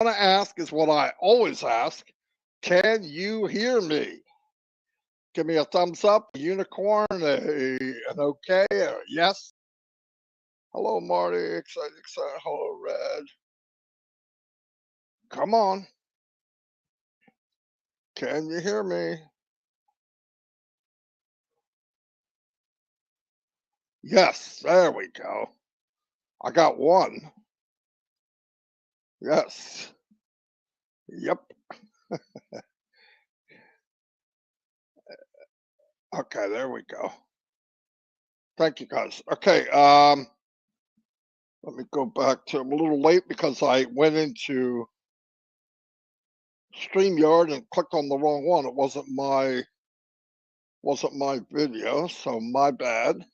want to ask is what I always ask. Can you hear me? Give me a thumbs up, a unicorn, an okay, a yes. Hello, Marty. Excited, excited. Hello, Red. Come on. Can you hear me? Yes, there we go. I got one. Yes. Yep. Okay, there we go. Thank you guys. Okay, let me go back to I'm a little late because I went into StreamYard and clicked on the wrong one. It wasn't my video, so my bad.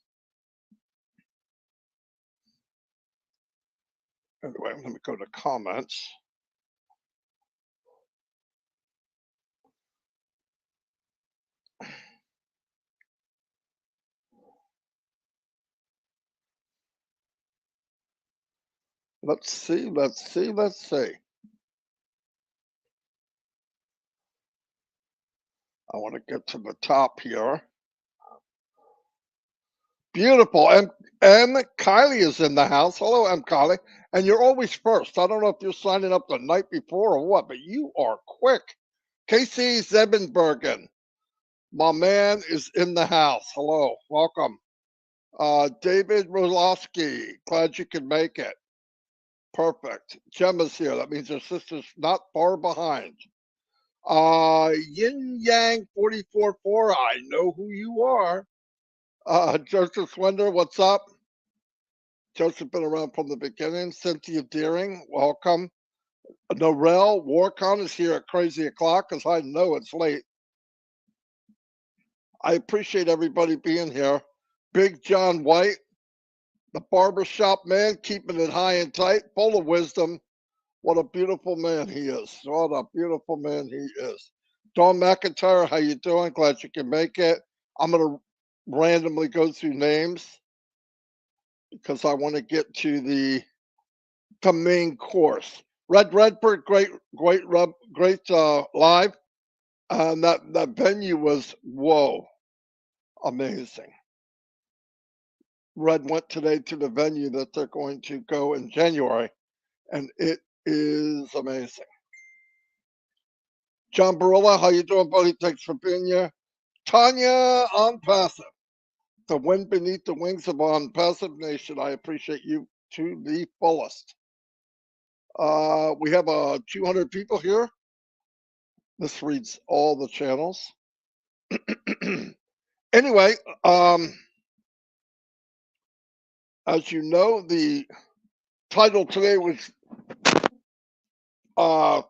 Anyway, let me go to comments. Let's see, let's see, let's see. I want to get to the top here. Beautiful. M. Kylie is in the house. Hello, M. Kylie. And you're always first. I don't know if you're signing up the night before or what, but you are quick. Casey Zebenbergen, my man, is in the house. Hello, welcome. David Rosowski, glad you could make it. Perfect. Gemma's here. That means your sister's not far behind. Yin Yang 44.4, I know who you are. Joseph Swender, what's up? Joseph been around from the beginning. Cynthia Deering, welcome. Norel Warcon is here at crazy o'clock because I know it's late. I appreciate everybody being here. Big John White, the barbershop man, keeping it high and tight, full of wisdom. What a beautiful man he is. What a beautiful man he is. Dawn McIntyre, how you doing? Glad you can make it. I'm going to randomly go through names because I want to get to the main course. Red Redbird, great live. That venue was, whoa, amazing. Red went today to the venue that they're going to go in January, and it is amazing. John Barilla, how you doing, buddy? Thanks for being here. Tanya ONPASSIVE, the wind beneath the wings of ONPASSIVE Nation. I appreciate you to the fullest. We have 200 people here. This reads all the channels. Anyway, as you know, the title today was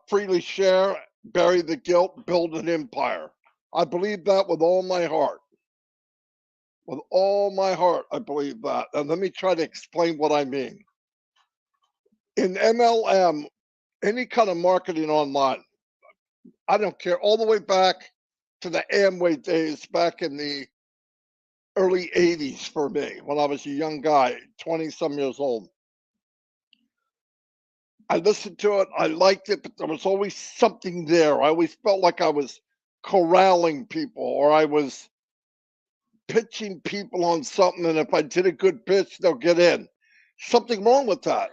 Freely Share, Bury the Guilt, Build an Empire. I believe that with all my heart. With all my heart, I believe that. And let me try to explain what I mean. In MLM, any kind of marketing online, I don't care, all the way back to the Amway days back in the early 80s for me, when I was a young guy, 20 some years old. I listened to it, I liked it, but there was always something there. I always felt like I was corralling people, or I was pitching people on something, and if I did a good pitch, they'll get in. Something wrong with that.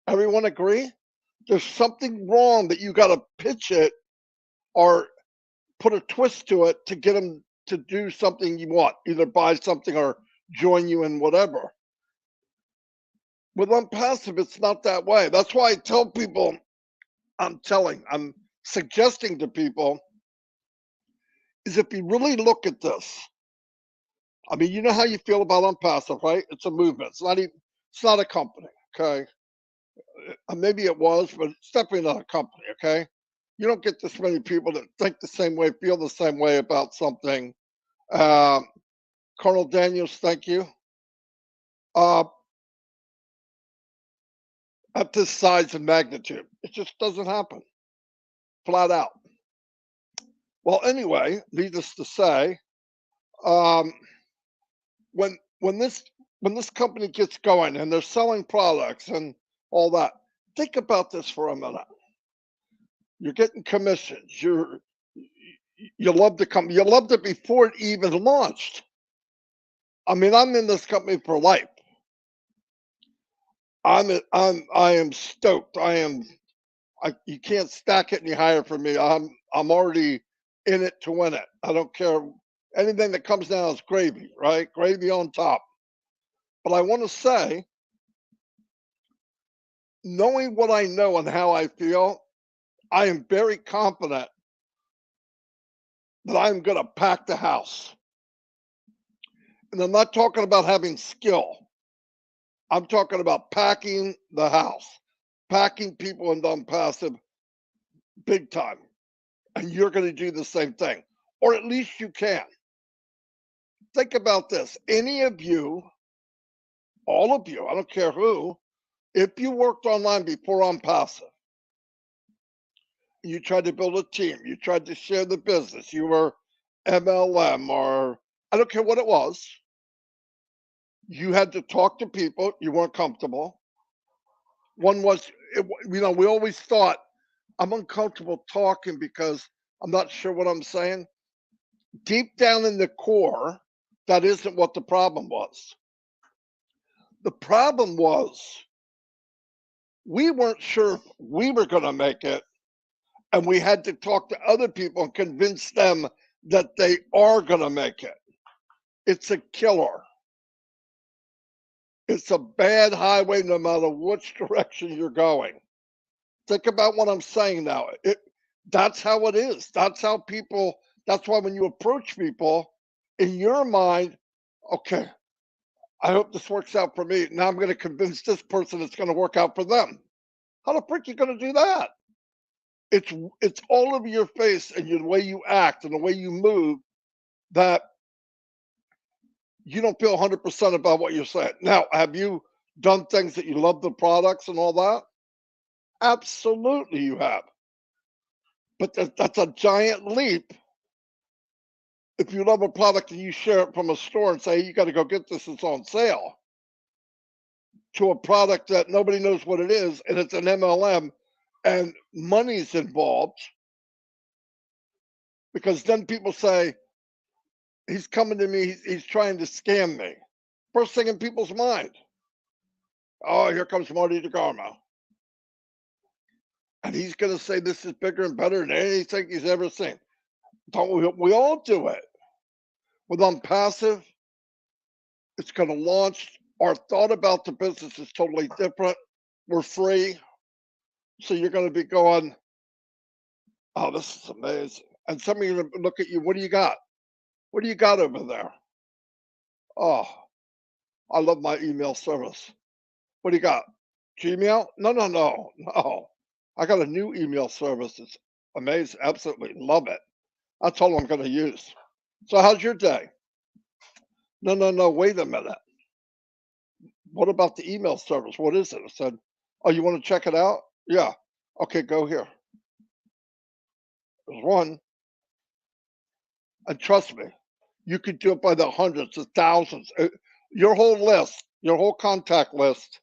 Everyone agree? There's something wrong that you got to pitch it or put a twist to it to get them to do something you want, either buy something or join you in whatever. With ONPASSIVE, it's not that way. That's why I tell people, I'm suggesting to people, is if you really look at this, I mean, you know how you feel about ONPASSIVE, right? It's a movement. It's not a company, okay? Maybe it was, but it's definitely not a company, okay? You don't get this many people that think the same way, feel the same way about something. Colonel Daniels, thank you. At this size and magnitude, it just doesn't happen, flat out. Well, anyway, needless to say, when this company gets going and they're selling products and all that, think about this for a minute. You're getting commissions. You love the company. You loved it before it even launched. I mean, I'm in this company for life. I am stoked. You can't stack it any higher for me. I'm already in it to win it. I don't care. Anything that comes down is gravy, right? Gravy on top. But I want to say, knowing what I know and how I feel, I am very confident that I'm going to pack the house. And I'm not talking about having skill. I'm talking about packing the house, packing people into ONPASSIVE big time. And you're going to do the same thing, or at least you can. Think about this. Any of you, all of you, I don't care who, if you worked online before ONPASSIVE, you tried to build a team, you tried to share the business, you were MLM, or I don't care what it was, you had to talk to people, you weren't comfortable. One was, we always thought, I'm uncomfortable talking because I'm not sure what I'm saying. Deep down in the core, that isn't what the problem was. The problem was we weren't sure if we were going to make it, and we had to talk to other people and convince them that they are going to make it. It's a killer. It's a bad highway no matter which direction you're going. Think about what I'm saying now. That's how it is. That's how people, that's why when you approach people, in your mind, okay, I hope this works out for me. Now I'm going to convince this person it's going to work out for them. How the frick are you going to do that? It's all over your face and the way you act and the way you move that you don't feel 100% about what you're saying. Now, have you done things that you love the products and all that? Absolutely, you have. But that's a giant leap. If you love a product and you share it from a store and say, hey, you got to go get this, it's on sale, to a product that nobody knows what it is and it's an MLM and money's involved, because then people say, he's coming to me, he's trying to scam me. First thing in people's mind, oh, here comes Marty DeGarmo. And he's going to say this is bigger and better than anything he's ever seen. Don't we all do it. With ONPASSIVE, it's going to launch. Our thought about the business is totally different. We're free. So you're going to be going, oh, this is amazing. And some of you look at you, what do you got? What do you got over there? Oh, I love my email service. What do you got? Gmail? No. I got a new email service. It's amazing. Absolutely love it. That's all I'm going to use. So how's your day? No. Wait a minute. What about the email service? What is it? I said, oh, you want to check it out? Yeah. Okay, go here. There's one. And trust me, you could do it by the hundreds of thousands. Your whole list, your whole contact list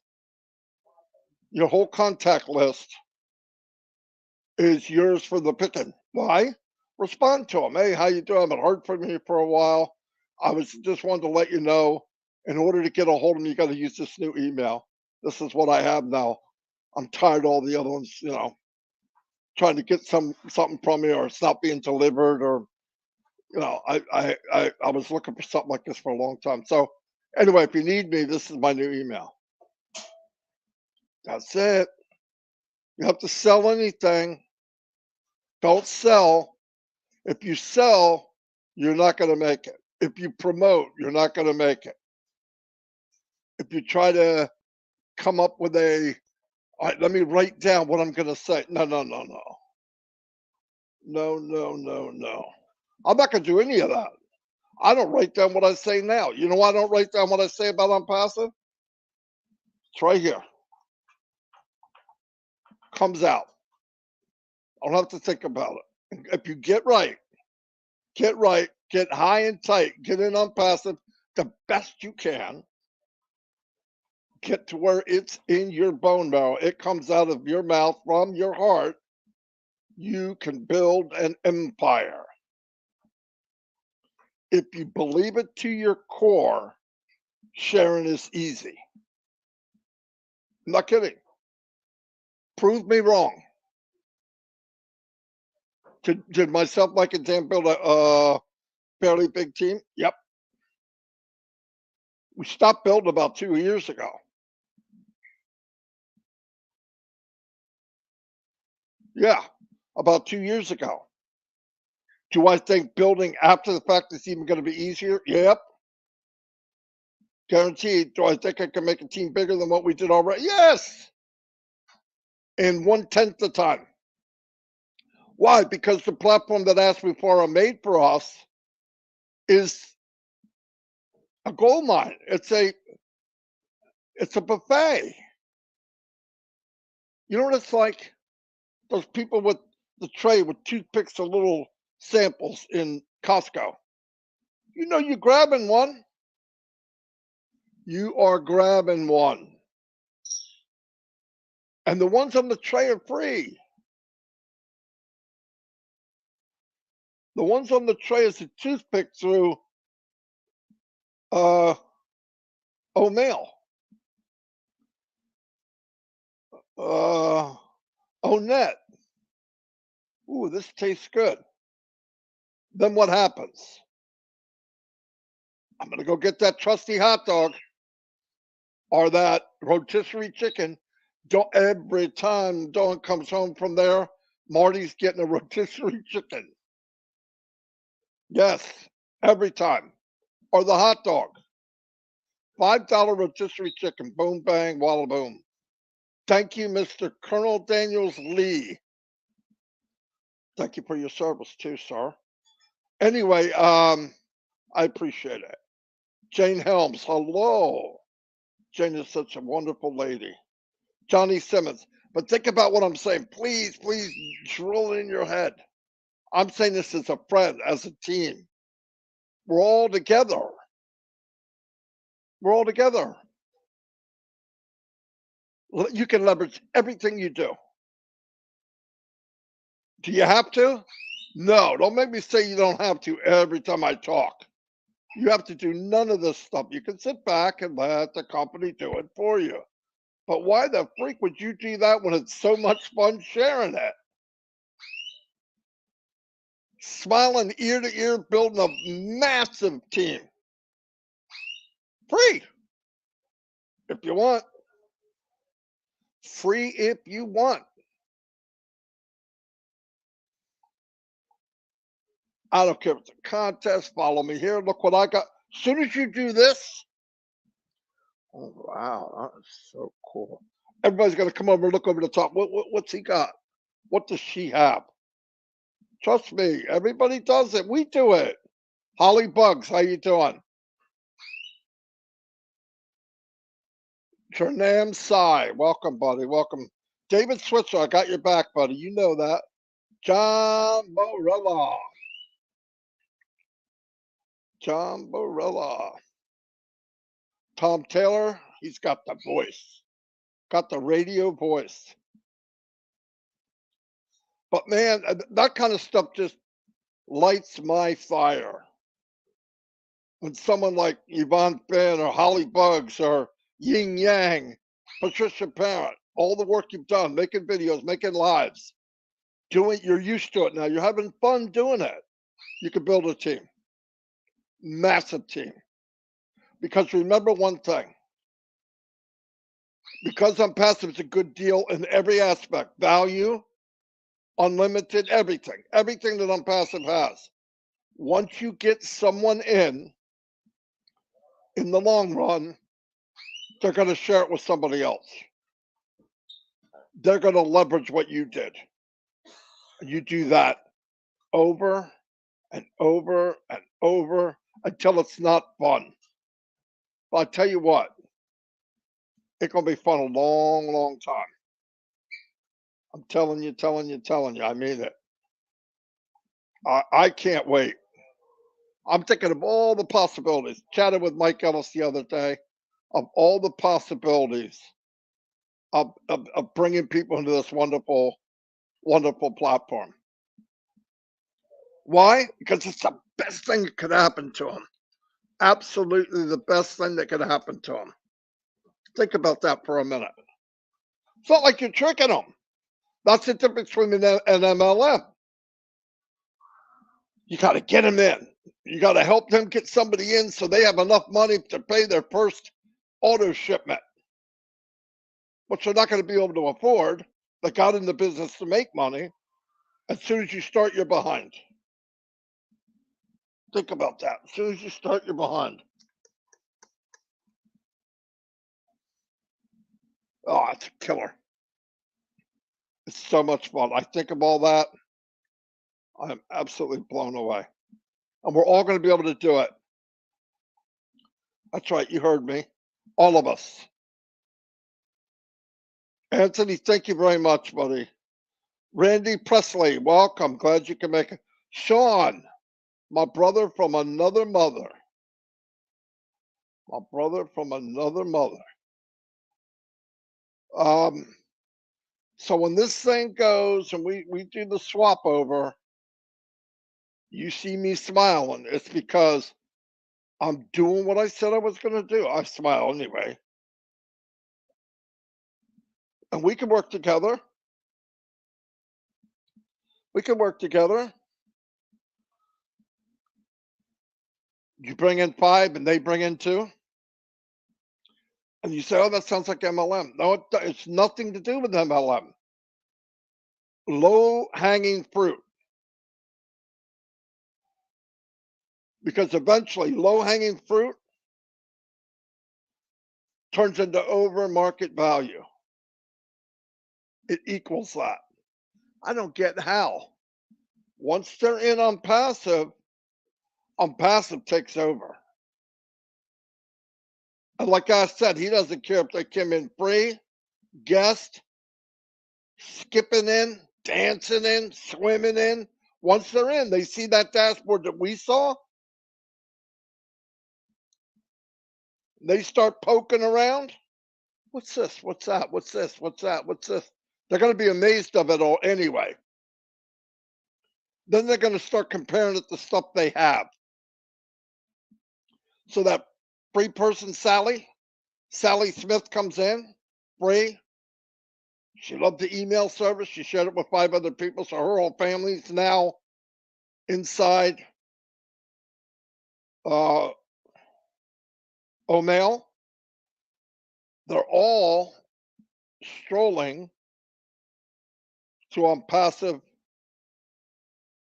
is yours for the picking. Why? Respond to them. Hey, how you doing? I haven't heard from you for a while. I was just wanted to let you know, in order to get a hold of me, you got to use this new email. This is what I have now. I'm tired of all the other ones, trying to get something from me, or it's not being delivered, or I was looking for something like this for a long time. So anyway, if you need me, this is my new email. That's it. You have to sell anything. Don't sell. If you sell, you're not going to make it. If you promote, you're not going to make it. If you try to come up with all right, let me write down what I'm going to say. No. I'm not going to do any of that. I don't write down what I say now. You know why I don't write down what I say about ONPASSIVE? It's right here. Comes out. I don't have to think about it. If you get right, get high and tight, get in ONPASSIVE the best you can, get to where it's in your bone marrow. It comes out of your mouth from your heart. you can build an empire. If you believe it to your core, sharing is easy. I'm not kidding. Prove me wrong. Did myself, Mike, and Dan build a fairly big team? Yep. We stopped building about 2 years ago. Yeah, about 2 years ago. Do I think building after the fact is even going to be easier? Yep. Guaranteed. Do I think I can make a team bigger than what we did already? Yes. In 1/10 the time. Why? Because the platform that Ask Before are made for us is a gold mine. It's a buffet. You know what it's like? Those people with the tray with toothpicks and little samples in Costco. You know you're grabbing one. You are grabbing one. And the ones on the tray are free. The ones on the tray is a toothpick through O'Mail. Onet. Ooh, this tastes good. Then what happens? I'm gonna go get that trusty hot dog or that rotisserie chicken. Every time Dawn comes home from there, Marty's getting a rotisserie chicken. Yes, every time. Or the hot dog. $5 rotisserie chicken. Boom, bang, walla boom. Thank you, Mr. Colonel Daniels Lee. Thank you for your service too, sir. Anyway, I appreciate it. Jane Helms, hello. Jane is such a wonderful lady. Johnny Simmons. But think about what I'm saying. Please, please drill it in your head. I'm saying this as a friend, as a team. We're all together. We're all together. You can leverage everything you do. Do you have to? No, don't make me say you don't have to every time I talk. You have to do none of this stuff. You can sit back and let the company do it for you. But why the freak would you do that when it's so much fun sharing it? Smiling ear to ear, building a massive team. Free if you want. Free if you want. I don't care if it's a contest. Follow me here. Look what I got. As soon as you do this, oh wow, that is so cool. Everybody's gonna come over and look over the top. What's he got? What does she have? Trust me, everybody does it. We do it. Holly Bugs, how you doing? Jernam Sai, welcome, buddy. Welcome. David Switzer, I got your back, buddy. You know that. John Borella. John Borella. Tom Taylor, he's got the voice. Got the radio voice. But man, that kind of stuff just lights my fire. When someone like Yvonne Finn or Holly Bugs or Yin Yang, Patricia Parent, all the work you've done, making videos, making lives, doing, you're used to it now. You're having fun doing it. You can build a team, massive team. Because remember one thing, because ONPASSIVE is a good deal in every aspect, value, unlimited, everything that ONPASSIVE has. Once you get someone in the long run, they're going to share it with somebody else. They're going to leverage what you did. You do that over and over and over until it's not fun. But I tell you what, it's going to be fun a long, long time. I'm telling you. I mean it. I can't wait. I'm thinking of all the possibilities. Chatted with Mike Ellis the other day of all the possibilities of bringing people into this wonderful wonderful platform. Why? Because it's the best thing that could happen to them. Absolutely the best thing that could happen to them. Think about that for a minute. It's not like you're tricking them. That's the difference between an MLM. You got to get them in. You got to help them get somebody in so they have enough money to pay their first auto shipment, which they're not going to be able to afford. They got in the business to make money. As soon as you start, you're behind. Think about that. As soon as you start, you're behind. Oh, it's a killer. It's so much fun. I think of all that. I'm absolutely blown away. And we're all going to be able to do it. That's right. You heard me. All of us. Anthony, thank you very much, buddy. Randy Presley, welcome. Glad you can make it. Sean, my brother from another mother. My brother from another mother. So when this thing goes and we do the swap over, you see me smiling. It's because I'm doing what I said I was going to do. I smile anyway. And we can work together. We can work together. You bring in 5 and they bring in 2. And you say, oh, that sounds like MLM. No, it's nothing to do with MLM. Low hanging fruit. Because eventually low hanging fruit turns into over market value. It equals that. I don't get how. Once they're in on passive takes over. And like I said, he doesn't care if they come in free, guest, skipping in, dancing in, swimming in. Once they're in, they see that dashboard that we saw. They start poking around. What's this? What's that? What's this? What's that? What's this? They're going to be amazed of it all anyway. Then they're going to start comparing it to stuff they have. So that free person, Sally Smith comes in, free. She loved the email service. She shared it with 5 other people. So her whole family's now inside O'Mail. They're all strolling to ONPASSIVE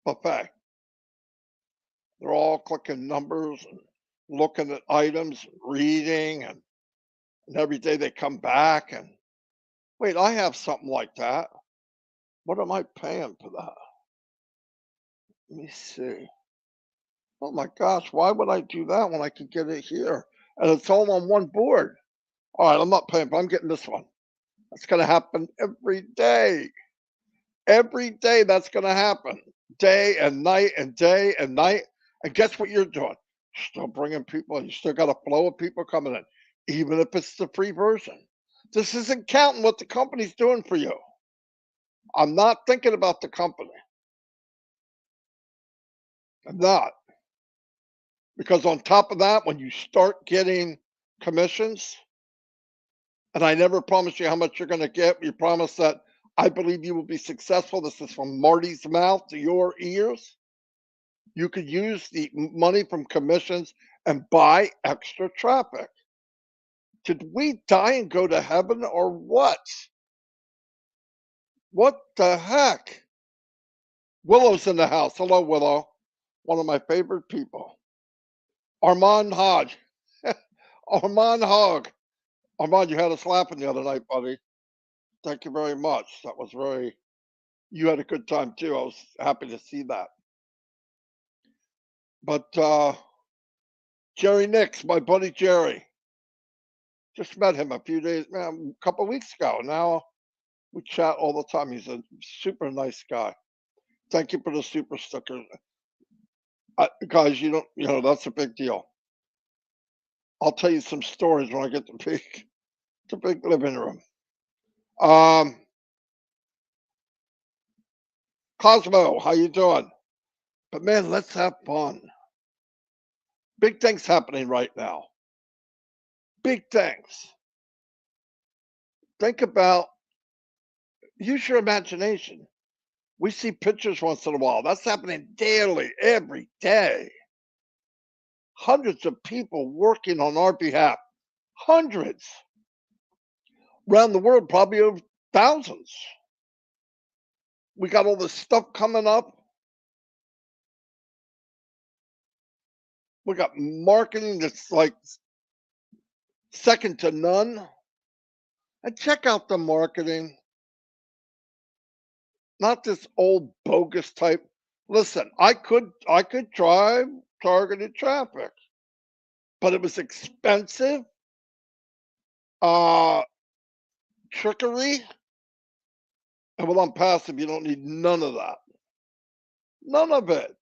Buffet. They're all clicking numbers and looking at items, reading, and every day they come back and wait, I have something like that. What am I paying for that? Let me see. Oh my gosh, why would I do that when I could get it here? And it's all on one board. All right, I'm not paying, but I'm getting this one. That's going to happen every day. Every day that's going to happen. Day and night and day and night. And guess what you're doing? You're still bringing people in. You still got a flow of people coming in, even if it's the free version. This isn't counting what the company's doing for you. I'm not thinking about the company. I'm not. Because on top of that, when you start getting commissions, and I never promise you how much you're going to get, you promise that I believe you will be successful. This is from Marty's mouth to your ears. You could use the money from commissions and buy extra traffic. Did we die and go to heaven or what? What the heck? Willow's in the house. Hello, Willow. One of my favorite people. Armand Hodge. Armand Hogg. Armand, you had us laughing the other night, buddy. Thank you very much. That was very, you had a good time too. I was happy to see that. But Jerry Nix, my buddy Jerry, just met him a few days, man, a couple of weeks ago. Now we chat all the time. He's a super nice guy. Thank you for the super sticker. Guys, you know, that's a big deal. I'll tell you some stories when I get the big living room. Um, Cosmo, how you doing? But man, let's have fun. Big things happening right now. Big things. Think about, use your imagination. We see pictures once in a while. That's happening daily, every day. Hundreds of people working on our behalf. Hundreds around the world, probably over thousands. We got all this stuff coming up. We got marketing that's like second to none. And check out the marketing, not this old bogus type. Listen, I could drive targeted traffic, but it was expensive, uh trickery, and with ONPASSIVE, you don't need none of that. None of it.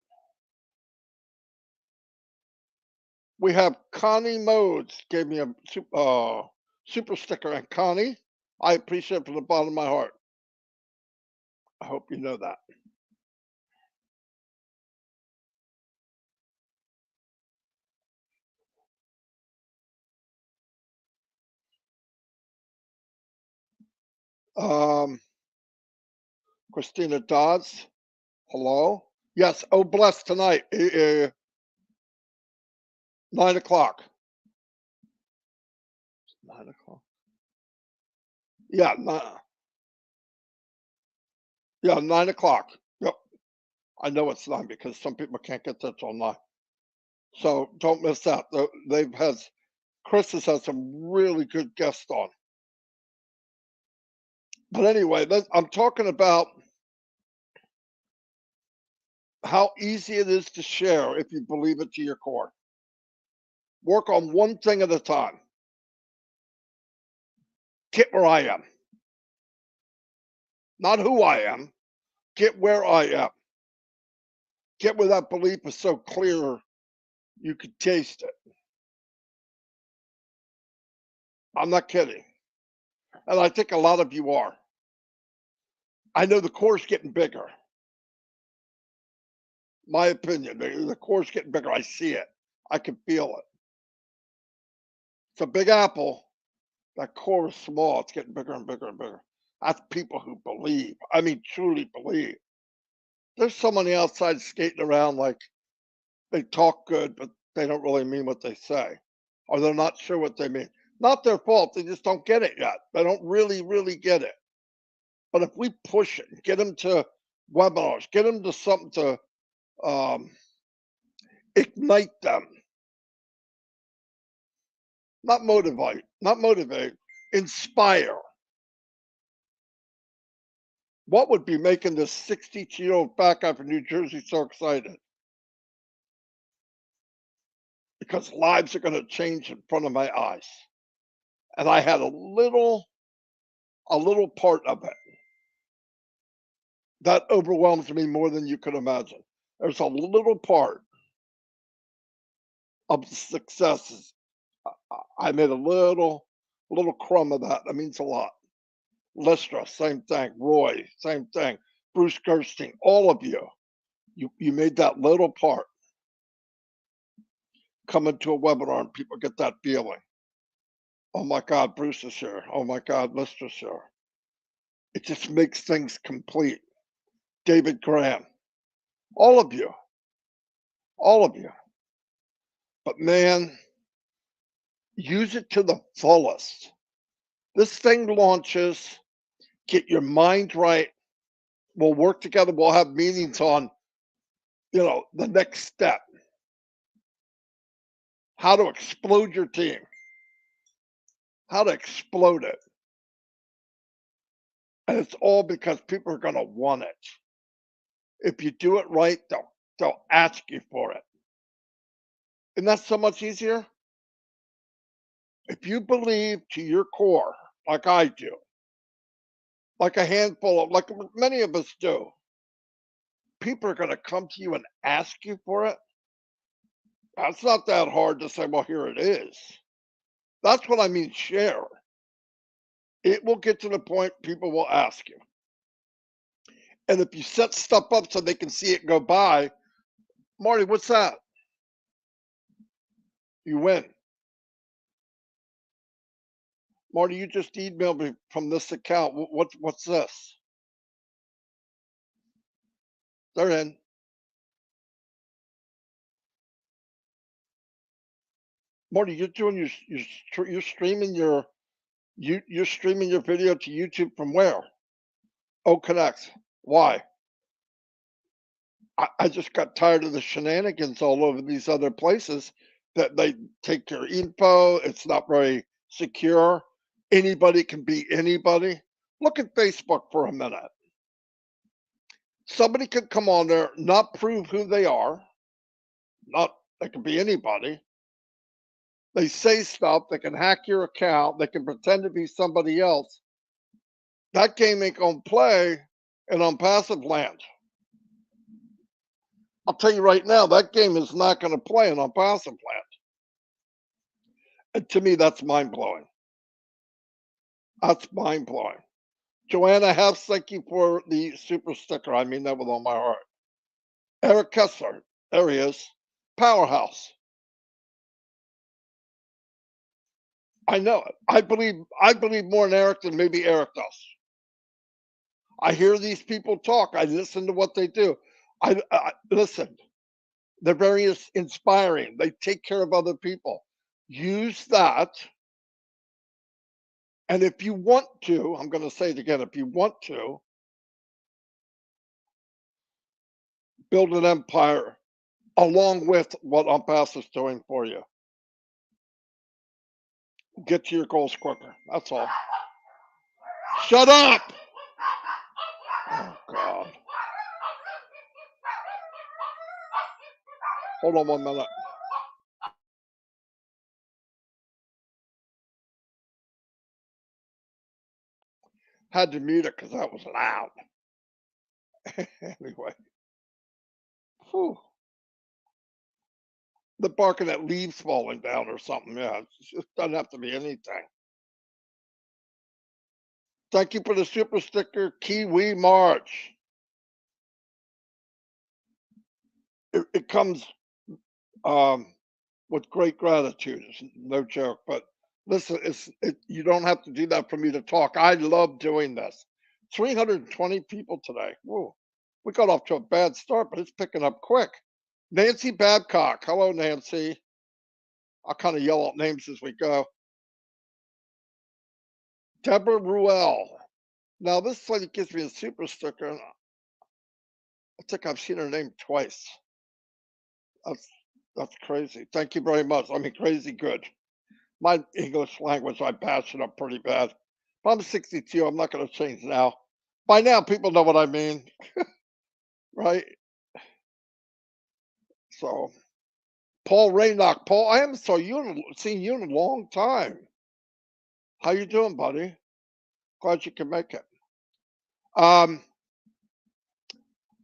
We have Connie Modes gave me a super sticker, and Connie, I appreciate it from the bottom of my heart. I hope you know that. Um, Christina Dodds, hello. Yes, oh bless tonight, 9 o'clock. 9 o'clock. Yeah, yeah, 9 o'clock. Yep, I know it's nine because some people can't get there till nine. So don't miss that. They've had Chris has had some really good guests on. But anyway, I'm talking about how easy it is to share if you believe it to your core. Work on one thing at a time. Get where I am, not who I am. Get where I am. Get where that belief is so clear you could taste it. I'm not kidding. And I think a lot of you are. I know the core's getting bigger. My opinion, the core's getting bigger. I see it. I can feel it. It's a big apple. That core is small. It's getting bigger and bigger and bigger. That's people who believe. I mean, truly believe. There's so many outside skating around like they talk good, but they don't really mean what they say, or they're not sure what they mean. Not their fault. They just don't get it yet. They don't really get it. But if we push it, get them to webinars, get them to something to um, ignite them, not motivate, inspire. What would be making this 62-year-old fat guy from New Jersey so excited? Because lives are going to change in front of my eyes. And I had a little part of it that overwhelms me more than you could imagine. There's a little part of the successes. I made a little crumb of that. That means a lot. Listra, same thing. Roy, same thing. Bruce Gerstein, all of you. You made that little part come into a webinar and people get that feeling. Oh my God, Bruce is here. Oh my God, Listra's here. It just makes things complete. David Graham, all of you, all of you. But man, use it to the fullest. This thing launches, get your mind right. We'll work together. We'll have meetings on, the next step, how to explode your team, how to explode it. And it's all because people are going to want it. If you do it right, they'll ask you for it. And that's so much easier. If you believe to your core, like I do, like a handful of, like many of us do, people are going to come to you and ask you for it. That's not that hard to say, well, here it is. That's what I mean, share. It will get to the point people will ask you. And if you set stuff up so they can see it go by, Marty, what's that? You win. Marty, you just emailed me from this account. What's this? They're in. Marty, you're doing you're streaming you're streaming your video to YouTube from where? Oh, connect. Why? I just got tired of the shenanigans all over these other places that they take your info. It's not very secure. Anybody can be anybody. Look at Facebook for a minute. Somebody could come on there, not prove who they are. Not they can be anybody. They say stuff. They can hack your account. They can pretend to be somebody else. That game ain't gonna play in ONPASSIVE land. I'll tell you right now, that game is not going to play in ONPASSIVE land. And to me, that's mind blowing. That's mind blowing. Joanna Hess, thank you for the super sticker. I mean that with all my heart. Eric Kessler, there he is. Powerhouse. I know it. I believe more in Eric than maybe Eric does. I hear these people talk. I listen to what they do. I listen. They're very inspiring. They take care of other people. Use that. And if you want to, I'm going to say it again, if you want to build an empire along with what ONPASSIVE is doing for you, get to your goals quicker. That's all. Shut up! Oh, God. Hold on 1 minute. Had to mute it because that was loud. Anyway. Whew. The barking at leaves falling down or something. Yeah, it just doesn't have to be anything. Thank you for the super sticker, Kiwi March. It comes with great gratitude. It's no joke. But listen, you don't have to do that for me to talk. I love doing this. 320 people today. Whoa. We got off to a bad start, but it's picking up quick. Nancy Babcock. Hello, Nancy. I'll kind of yell out names as we go. Deborah Ruel. Now, this lady gives me a super sticker. And I think I've seen her name twice. That's crazy. Thank you very much. I mean, crazy good. My English language, I patch it up pretty bad. If I'm 62, I'm not going to change now. By now, people know what I mean, right? So, Paul Raynock. Paul, I haven't seen you in a long time. How you doing, buddy? Glad you can make it.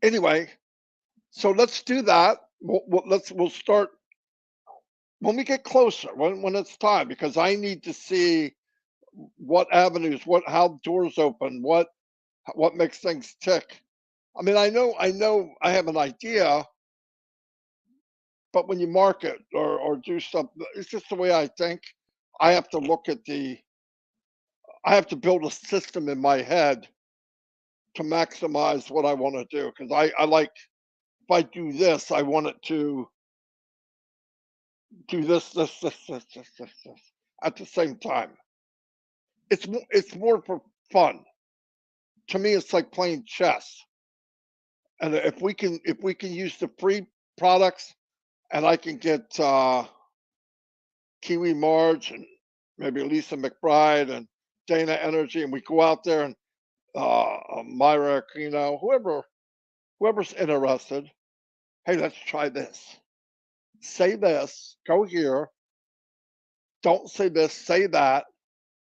Anyway, so let's do that. We'll start when we get closer, when it's time, because I need to see what avenues, how doors open, what makes things tick. I mean, I know I have an idea, but when you market or do something, it's just the way I think. I have to look at I have to build a system in my head to maximize what I want to do. Because I like, if I do this, I want it to do this at the same time. It's more for fun. To me, it's like playing chess. And if we can use the free products, and I can get Kiwi Marge and maybe Lisa McBride and Dana Energy, and we go out there and Myra Aquino, whoever's interested. Hey, let's try this. Say this. Go here. Don't say this. Say that.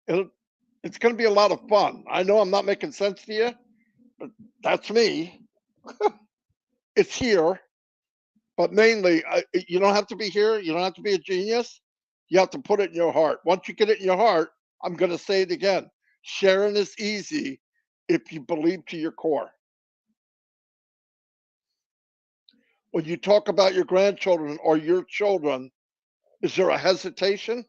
It's going to be a lot of fun. I know I'm not making sense to you, but that's me. It's here, but mainly, you don't have to be here. You don't have to be a genius. You have to put it in your heart. Once you get it in your heart, I'm going to say it again. Sharing is easy if you believe to your core. When you talk about your grandchildren or your children, is there a hesitation?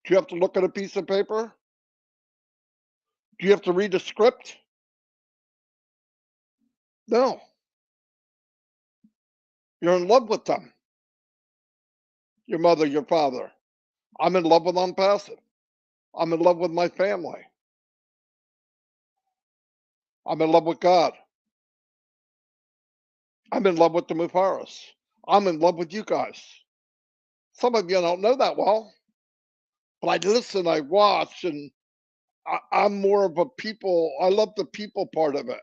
Do you have to look at a piece of paper? Do you have to read a script? No. You're in love with them, your mother, your father. I'm in love with ONPASSIVE. I'm in love with my family. I'm in love with God. I'm in love with the Mufaras. I'm in love with you guys. Some of you don't know that well, but I listen, I watch, and I'm more of a people. I love the people part of it.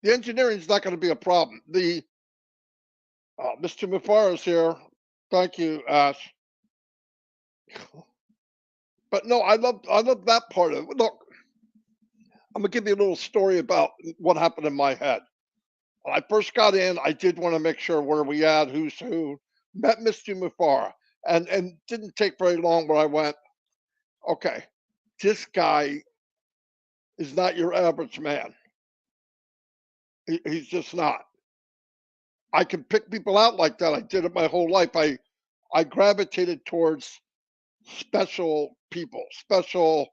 The engineering is not going to be a problem. The Mr. Mufaras here. Thank you, Ash. But no, I love that part of it. Look, I'm gonna give you a little story about what happened in my head. When I first got in, I did want to make sure where we at, who's who. Met Mr. Mufara, and didn't take very long where I went, okay, this guy is not your average man. He's just not. I can pick people out like that. I did it my whole life. I gravitated towards special people, special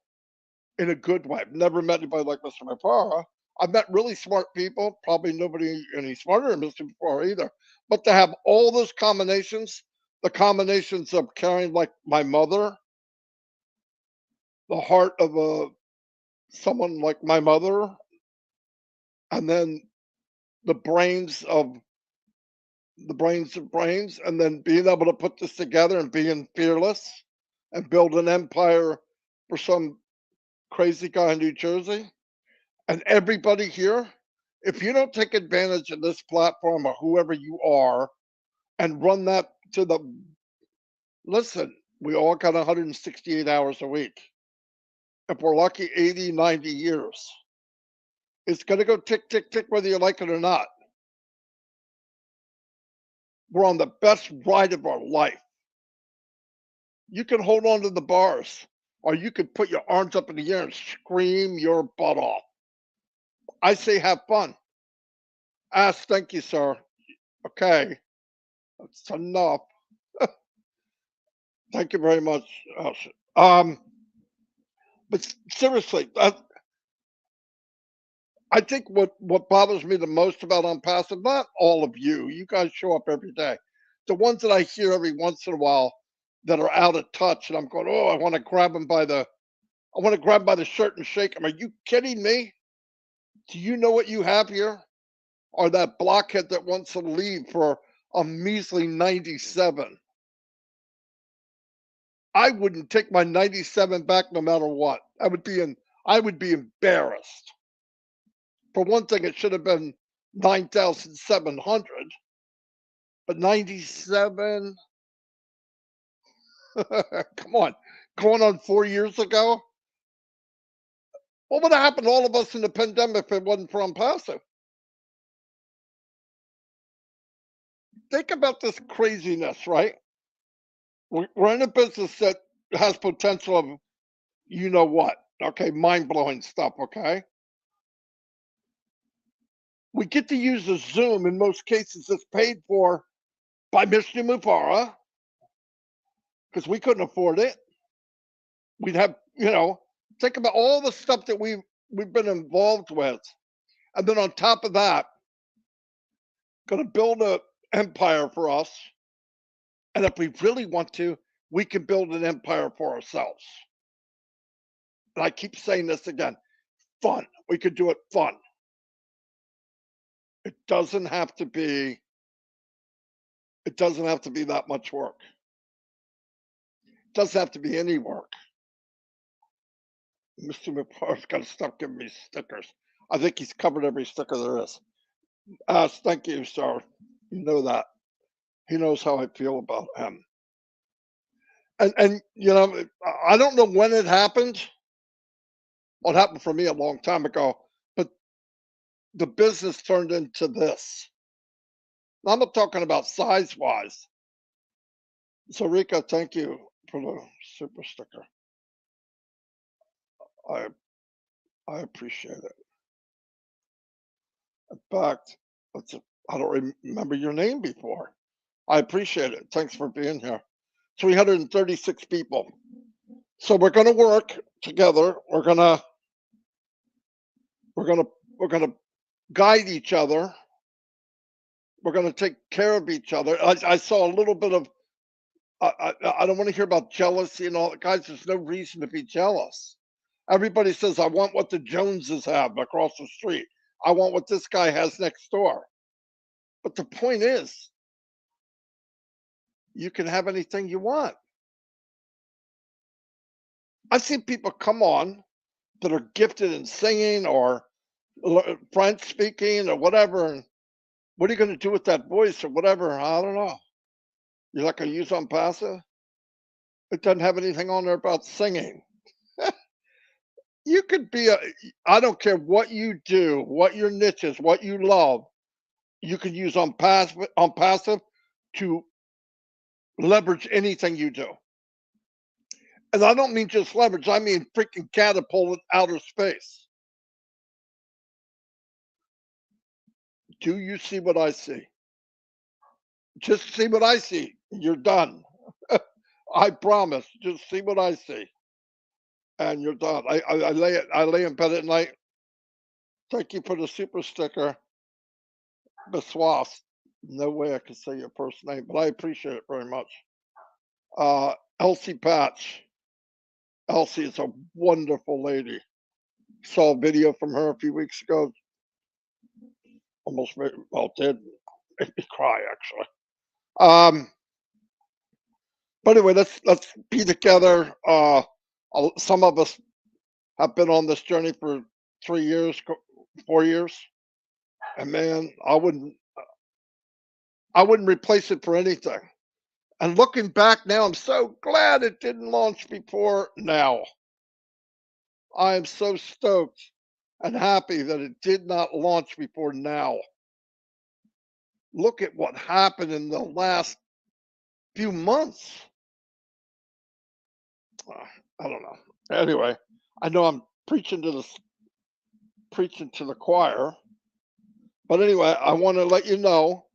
in a good way. I've never met anybody like Mr. Mufara. I've met really smart people, probably nobody any smarter than Mr. Mufara either. But to have all those combinations, the combinations of carrying like my mother, the heart of a someone like my mother, and then the brains of brains, and then being able to put this together and being fearless and build an empire for some crazy guy in New Jersey. And everybody here, if you don't take advantage of this platform or whoever you are and run that to the listen, we all got 168 hours a week. If we're lucky, 80, 90 years. It's going to go tick, tick, tick, whether you like it or not. We're on the best ride of our life. You can hold on to the bars, or you could put your arms up in the air and scream your butt off. I say have fun. Ask, thank you, sir. Okay, that's enough. Thank you very much. But seriously, I think what bothers me the most about Unpassive, not all of you, you guys show up every day. The ones that I hear every once in a while that are out of touch, and I'm going, oh, I want to grab them by the, I want to grab by the shirt and shake them. Are you kidding me? Do you know what you have here? Or that blockhead that wants to leave for a measly 97? I wouldn't take my 97 back no matter what. I would be embarrassed. For one thing, it should have been 9,700, but 97, come on, going on 4 years ago. What would have happened to all of us in the pandemic if it wasn't for Unpassive? Think about this craziness, right? We're in a business that has potential of you know what, okay, mind blowing stuff, okay? We get to use a Zoom in most cases that's paid for by Mr. Mufara because we couldn't afford it. We'd have, think about all the stuff that we've been involved with. And then on top of that, gonna build a empire for us. And if we really want to, we can build an empire for ourselves. And I keep saying this again, fun. We could do it fun. It doesn't have to be, it doesn't have to be that much work. It doesn't have to be any work. Mr. McPar's got to stop giving me stickers. I think he's covered every sticker there is. Thank you, sir. You know that. He knows how I feel about him. And I don't know when it happened. Well, it happened for me a long time ago, but the business turned into this. Now, I'm not talking about size wise. So, Rika, thank you for the super sticker. I I appreciate it. fact, that's a, I don't remember your name before. I appreciate it. Thanks for being here. 336 people. So we're going to work together. We're going to we're going to guide each other. We're going to take care of each other. I saw a little bit of I don't want to hear about jealousy and all. Guys, there's no reason to be jealous. Everybody says, I want what the Joneses have across the street. I want what this guy has next door. But the point is, you can have anything you want. I've seen people come on that are gifted in singing or French speaking or whatever. And what are you going to do with that voice or whatever? I don't know. You're not going to use ONPASSIVE? It doesn't have anything on there about singing. You could be I don't care what you do, what your niche is, what you love. You can use ONPASSIVE to leverage anything you do. And I don't mean just leverage, I mean freaking catapult in outer space. Do you see what I see? Just see what I see. You're done. I promise. Just see what I see. And you're done. I lay in bed at night. Thank you for the super sticker. Biswas. No way I can say your first name, but I appreciate it very much. Elsie Patch. Elsie is a wonderful lady. Saw a video from her a few weeks ago. Almost made, well, did make me cry actually. But anyway, let's be together. Some of us have been on this journey for 3 years, 4 years, and man, I wouldn't replace it for anything. And looking back now, I'm so glad it didn't launch before now. I am so stoked and happy that it did not launch before now. Look at what happened in the last few months. I don't know. Anyway, I know I'm preaching to the choir, but anyway, I want to let you know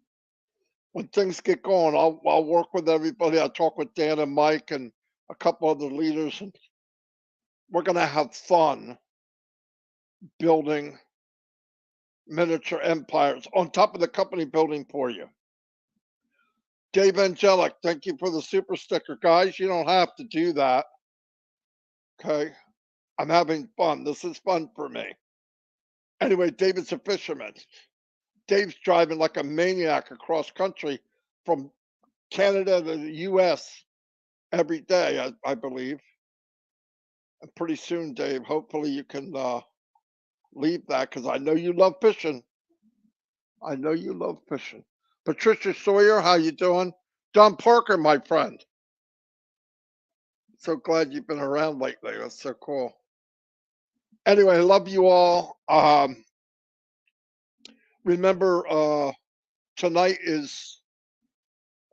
when things get going. I'll work with everybody. I'll talk with Dan and Mike and a couple other leaders, and we're gonna have fun building miniature empires on top of the company building for you. Dave Angelic, thank you for the super sticker. Guys, you don't have to do that. Okay. I'm having fun. This is fun for me. Anyway, David's a fisherman. Dave's driving like a maniac across country from Canada to the US every day, I believe. And pretty soon, Dave, hopefully you can leave that because I know you love fishing. I know you love fishing. Patricia Sawyer, how you doing? Don Parker, my friend. So glad you've been around lately. That's so cool. Anyway, I love you all. Remember, tonight is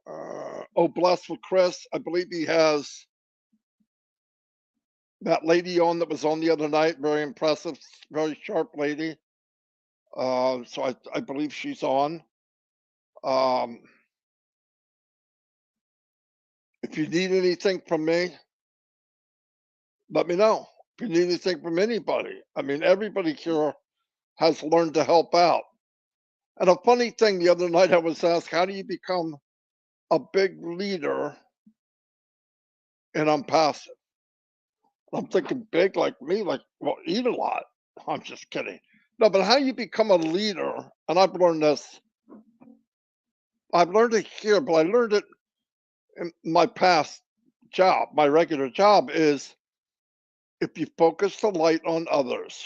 Oh Blessed with Chris. I believe he has that lady on that was on the other night. Very impressive, very sharp lady. So I believe she's on. Um, if you need anything from me, let me know. If you need anything from anybody, I mean, everybody here has learned to help out. And a funny thing, the other night I was asked, how do you become a big leader in ONPASSIVE? I'm thinking big like me, like, well, eat a lot. I'm just kidding. No, but how you become a leader, and I've learned this, I've learned it here, but I learned it in my past job, my regular job is if you focus the light on others,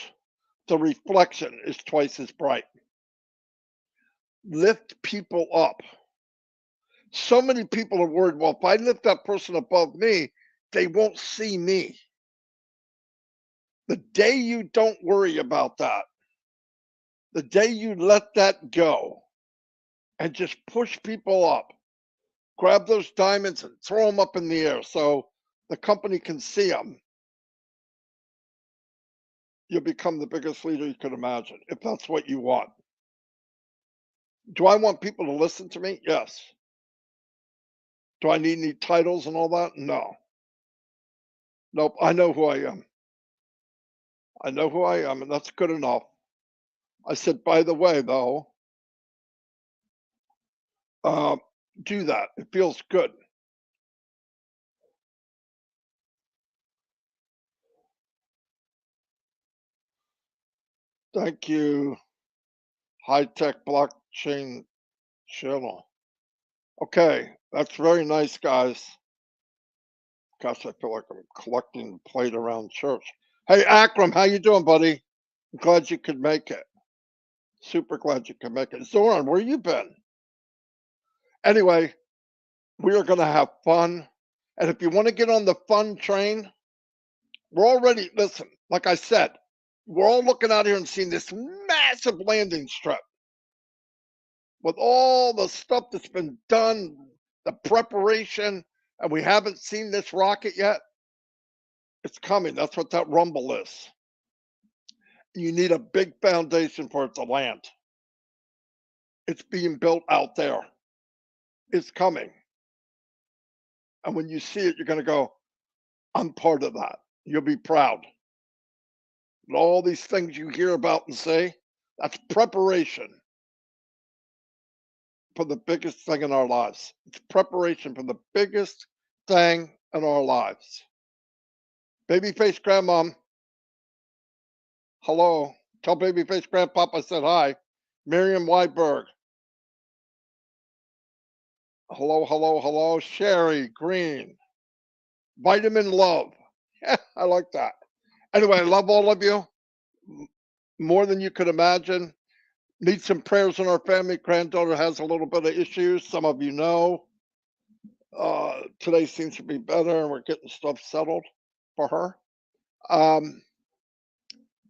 the reflection is twice as bright. Lift people up. So many people are worried, well, if I lift that person above me, they won't see me. The day you don't worry about that, the day you let that go and just push people up, grab those diamonds and throw them up in the air so the company can see them, you'll become the biggest leader you could imagine if that's what you want. Do I want people to listen to me? Yes. Do I need any titles and all that? No. Nope. I know who I am. I know who I am, and that's good enough. I said, by the way, though, uh, do that. It feels good. Thank you, high tech blockchain channel. Okay, that's very nice, guys. Gosh, I feel like I'm collecting plate around church. Hey, Akram, how you doing, buddy? I'm glad you could make it. Super glad you could make it. Zoran, where you been? Anyway, we are going to have fun. And if you want to get on the fun train, we're already, listen, like I said, we're all looking out here and seeing this massive landing strip with all the stuff that's been done, the preparation, and we haven't seen this rocket yet. It's coming. That's what that rumble is. You need a big foundation for it to land. It's being built out there. It's coming. And when you see it, you're going to go, I'm part of that. You'll be proud. And all these things you hear about and say, that's preparation for the biggest thing in our lives. It's preparation for the biggest thing in our lives. Babyface grandmom, hello. Tell babyface grandpop I said hi. Miriam Weiberg, hello, hello, hello. Sherry Green, vitamin love. I like that. Anyway, I love all of you more than you could imagine. Need some prayers in our family. Granddaughter has a little bit of issues. Some of you know. Today seems to be better, and we're getting stuff settled for her. Um,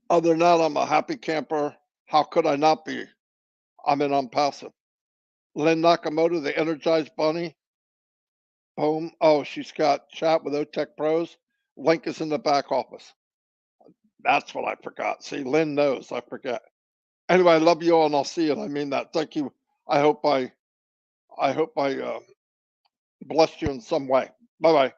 Other than that, I'm a happy camper. How could I not be? I'm in ONPASSIVE. Lynn Nakamoto, the Energized Bunny. Boom. Oh, she's got chat with OTech Pros. Link is in the back office. That's what I forgot. See, Lynn knows I forget. Anyway, I love you all, and I'll see you. And I mean that. Thank you. I hope I blessed you in some way. Bye bye.